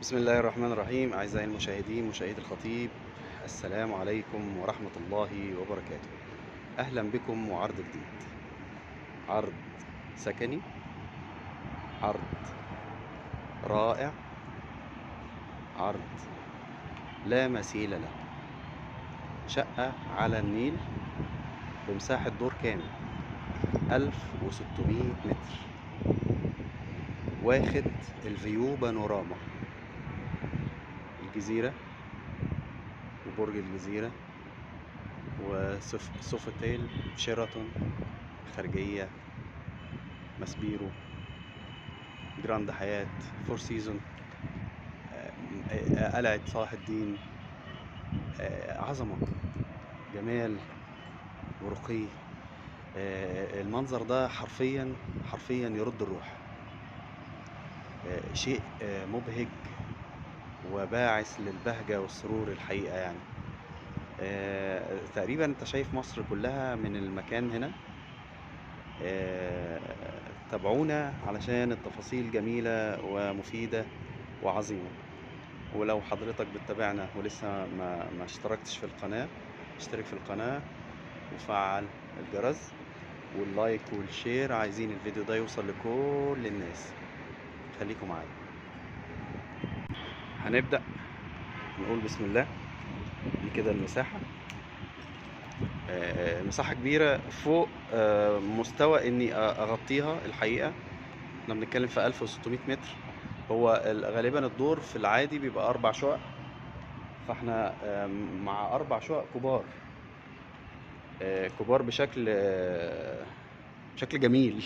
بسم الله الرحمن الرحيم. أعزائي المشاهدين مشاهدي الخطيب، السلام عليكم ورحمة الله وبركاته. أهلا بكم وعرض جديد، عرض سكني، عرض رائع، عرض لا مثيل له. شقة على النيل بمساحة دور كامل 1600 متر، واخد الفيو بانوراما الجزيرة وبرج الجزيرة وسوفيتيل، شيراتون، خارجية، ماسبيرو، جراند حياة، فور سيزون، قلعة صلاح الدين. عظمة، جمال ورقي. المنظر ده حرفيا حرفيا يرد الروح. شيء مبهج وباعث للبهجة والسرور الحقيقة يعني. تقريبا انت شايف مصر كلها من المكان هنا. تابعونا علشان التفاصيل جميلة ومفيدة وعظيمة. ولو حضرتك بتتابعنا ولسه ما اشتركتش في القناة، اشترك في القناة وفعل الجرس واللايك والشير. عايزين الفيديو ده يوصل لكل الناس. خليكم معايا. هنبدأ نقول بسم الله. دي كده المساحة. مساحة كبيرة فوق مستوى اني اغطيها الحقيقة. احنا بنتكلم في 1600 متر. هو غالبا الدور في العادي بيبقى 4 شقق، فاحنا مع 4 شقق كبار. كبار بشكل جميل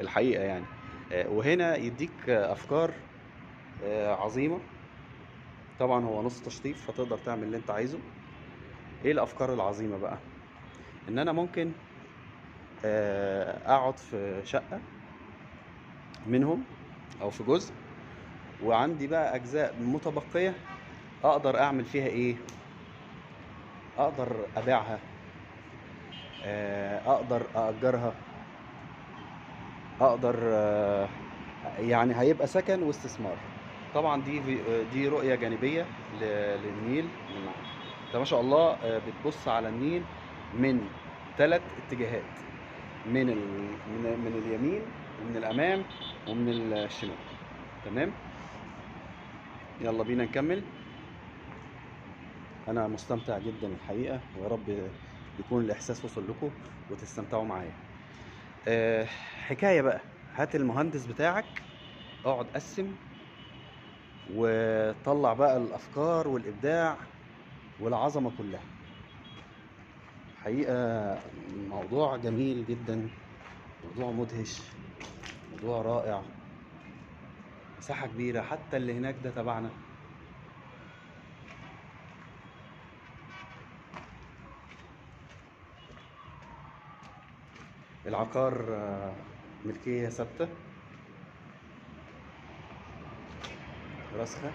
الحقيقة يعني. وهنا يديك أفكار عظيمة. طبعا هو نص تشطيب فتقدر تعمل اللي انت عايزه. ايه الأفكار العظيمة بقى؟ ان انا ممكن اقعد في شقة منهم او في جزء، وعندي بقى اجزاء متبقية اقدر اعمل فيها ايه. اقدر ابيعها، اقدر اجرها، اقدر يعني هيبقى سكن واستثمار. طبعا دي رؤية جانبية للنيل. انت ما شاء الله بتبص على النيل من 3 اتجاهات، من اليمين ومن الامام ومن الشمال. تمام، يلا بينا نكمل. انا مستمتع جدا الحقيقة، ويا رب يكون الاحساس وصل لكم وتستمتعوا معايا. أه حكاية بقى، هات المهندس بتاعك، اقعد قسم وطلع بقى الافكار والابداع والعظمة كلها. حقيقة موضوع جميل جدا، موضوع مدهش، موضوع رائع. مساحة كبيرة، حتى اللي هناك ده تبعنا. العقار ملكية ثابتة، راسخة،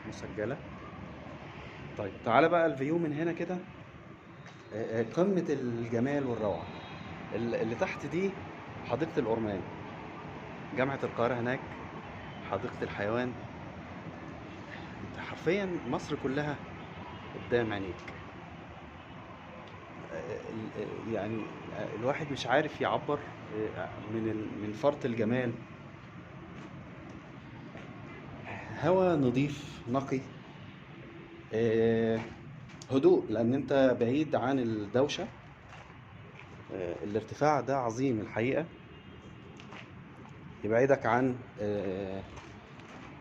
مسجلة. طيب تعالى بقى الفيو من هنا كده. قمة الجمال والروعة. اللي تحت دي حديقة الأورمان، جامعة القاهرة هناك، حديقة الحيوان. انت حرفيا مصر كلها قدام عينيك. يعني الواحد مش عارف يعبر من فرط الجمال. هواء نظيف نقي، هدوء لان انت بعيد عن الدوشة. الارتفاع ده عظيم الحقيقة، يبعدك عن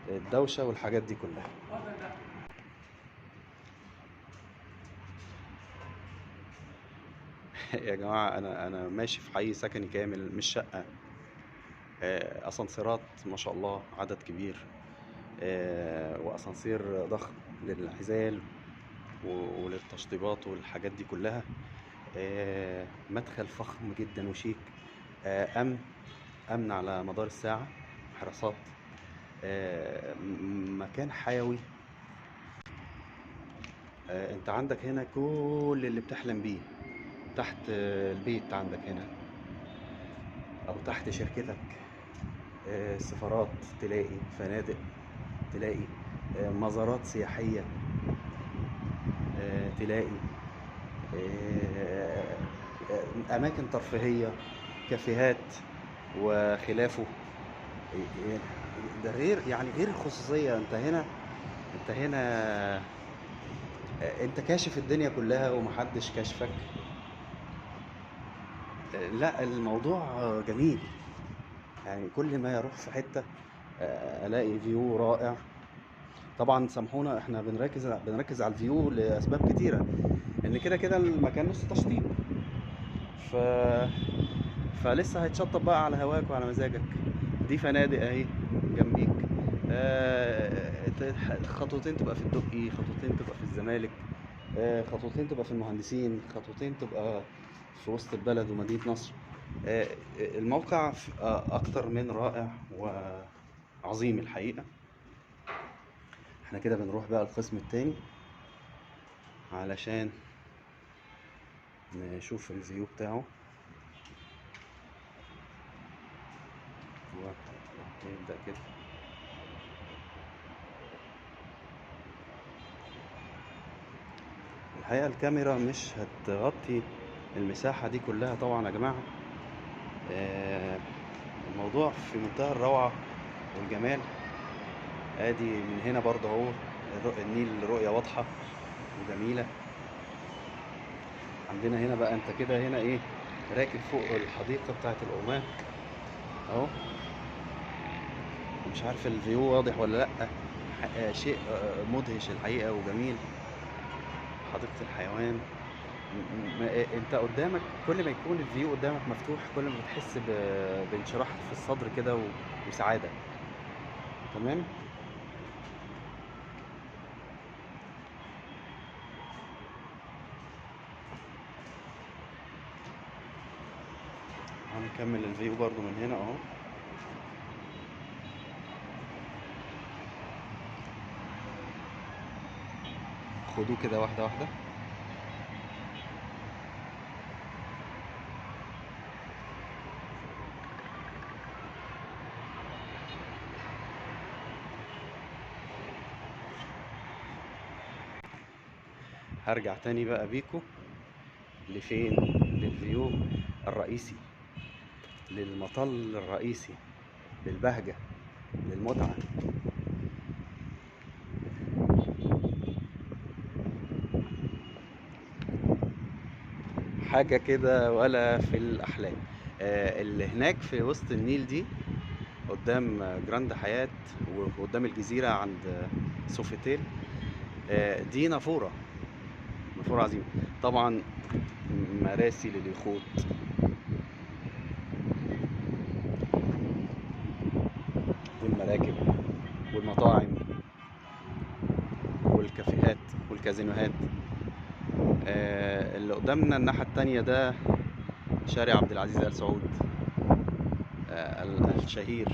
الدوشة والحاجات دي كلها. يا جماعة أنا ماشي في حي سكني كامل مش شقة. أسانسيرات ما شاء الله عدد كبير، وأسانسير ضخم للعزال وللتشطيبات والحاجات دي كلها. مدخل فخم جدا وشيك. أمن على مدار الساعة، حراسات. مكان حيوي. انت عندك هنا كل اللي بتحلم بيه تحت البيت عندك هنا، او تحت شركتك. سفارات تلاقي، فنادق تلاقي، مزارات سياحية، تلاقي آه، أماكن ترفيهية، كافيهات وخلافه. آه، ده غير يعني غير الخصوصية. انت هنا انت كاشف الدنيا كلها ومحدش كاشفك. لا، الموضوع جميل. يعني كل ما يروح في حتة الاقي فيو رائع. طبعا سامحونا، احنا بنركز على الفيو لاسباب كتيرة، ان كده كده المكان نص تشطيب. ف فلسه هيتشطب بقى على هواك وعلى مزاجك. دي فنادق اهي جنبيك. خطوتين تبقى في الدقي، خطوتين تبقى في الزمالك، خطوتين تبقى في المهندسين، خطوتين تبقى في وسط البلد ومدينة نصر. الموقع أكتر من رائع وعظيم الحقيقة. احنا كده بنروح بقى القسم التاني علشان نشوف الفيو بتاعه. نبدأ كده. الحقيقة الكاميرا مش هتغطي المساحة دي كلها طبعا يا جماعة. آه، الموضوع في منتهى الروعة والجمال. ادي من هنا برضه اهو النيل رؤية واضحة وجميلة. عندنا هنا بقى انت كده هنا ايه، راكب فوق الحديقة بتاعت الأورمان اهو. مش عارف الفيو واضح ولا لأ. شيء مدهش الحقيقة وجميل. حديقة الحيوان. انت قدامك كل ما يكون الفيو قدامك مفتوح، كل ما بتحس بانشراح في الصدر كده وسعادة. تمام. هنكمل الفيو برضو من هنا اهو. خدوه كده واحدة واحدة. هرجع تاني بقى بيكو لفين؟ للفيو الرئيسي، للمطل الرئيسي، للبهجة، للمتعة. حاجة كده ولا في الأحلام. اللي هناك في وسط النيل دي، قدام جراند حياة وقدام الجزيرة عند سوفيتيل، دي نافورة عظيمة. طبعا مراسي لليخوت والمراكب والمطاعم والكافيهات والكازينوهات. اللي قدامنا الناحية التانية ده شارع عبد العزيز آل سعود، الشهير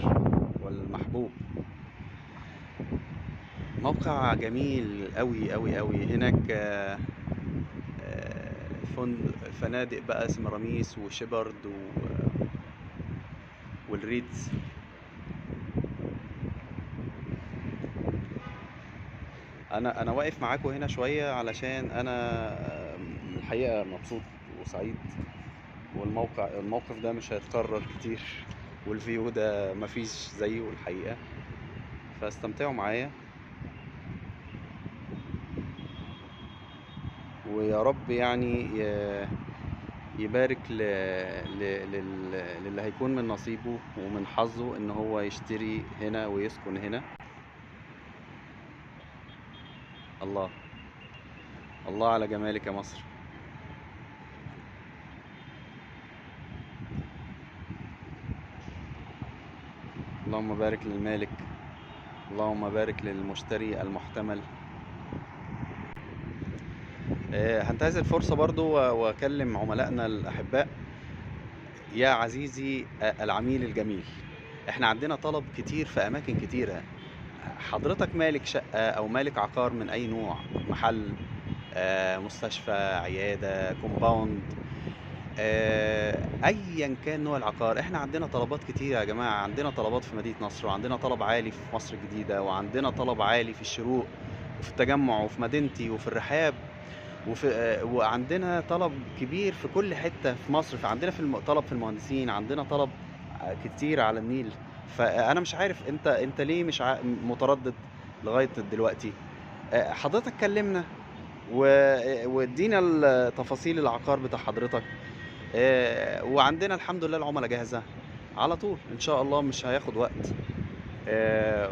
والمحبوب. موقع جميل قوي قوي قوي هناك. فنادق بقى سمراميس وشيبرد والريتز. انا واقف معاكم هنا شويه علشان انا الحقيقه مبسوط وسعيد، الموقف ده مش هيتكرر كتير، والفيو ده مفيش زيه الحقيقه. فاستمتعوا معايا، ويا رب يعني يبارك للي هيكون من نصيبه ومن حظه ان هو يشتري هنا ويسكن هنا. الله، الله على جمالك يا مصر. اللهم بارك للمالك، اللهم بارك للمشتري المحتمل. هنتهز الفرصة برضو واكلم عملائنا الاحباء. يا عزيزي العميل الجميل، احنا عندنا طلب كتير في اماكن كتيرة. حضرتك مالك شقة او مالك عقار من اي نوع، محل، مستشفى، عيادة، كومباوند، ايا كان نوع العقار، احنا عندنا طلبات كتير يا جماعه. عندنا طلبات في مدينه نصر، وعندنا طلب عالي في مصر الجديده، وعندنا طلب عالي في الشروق وفي التجمع وفي مدينتي وفي الرحاب، وعندنا طلب كبير في كل حته في مصر. فعندنا طلب في المهندسين، عندنا طلب كتير على النيل. فانا مش عارف انت ليه مش متردد لغايه دلوقتي. حضرتك كلمنا وادينا تفاصيل العقار بتاع حضرتك. وعندنا الحمد لله العملاء جاهزة على طول إن شاء الله، مش هياخد وقت.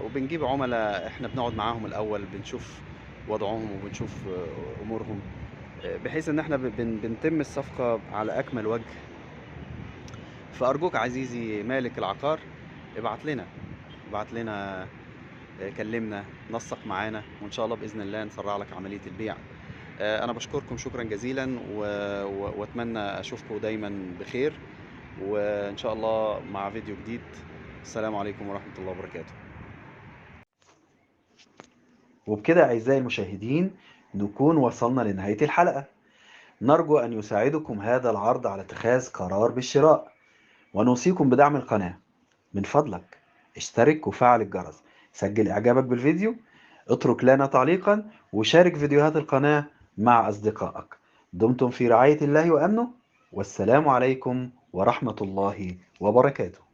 وبنجيب عملاء، إحنا بنقعد معاهم الأول، بنشوف وضعهم وبنشوف أمورهم، بحيث إن إحنا بنتم الصفقة على أكمل وجه. فأرجوك عزيزي مالك العقار، ابعت لنا ابعت لنا كلمنا، نسق معانا، وإن شاء الله بإذن الله نسرع لك عملية البيع. أنا بشكركم شكرا جزيلا، وأتمنى أشوفكم دايما بخير، وإن شاء الله مع فيديو جديد. السلام عليكم ورحمة الله وبركاته. وبكده أعزائي المشاهدين نكون وصلنا لنهاية الحلقة. نرجو أن يساعدكم هذا العرض على اتخاذ قرار بالشراء، ونوصيكم بدعم القناة. من فضلك اشترك وفعل الجرس، سجل إعجابك بالفيديو، اترك لنا تعليقا، وشارك فيديوهات القناة مع أصدقائك. دمتم في رعاية الله وأمنه، والسلام عليكم ورحمة الله وبركاته.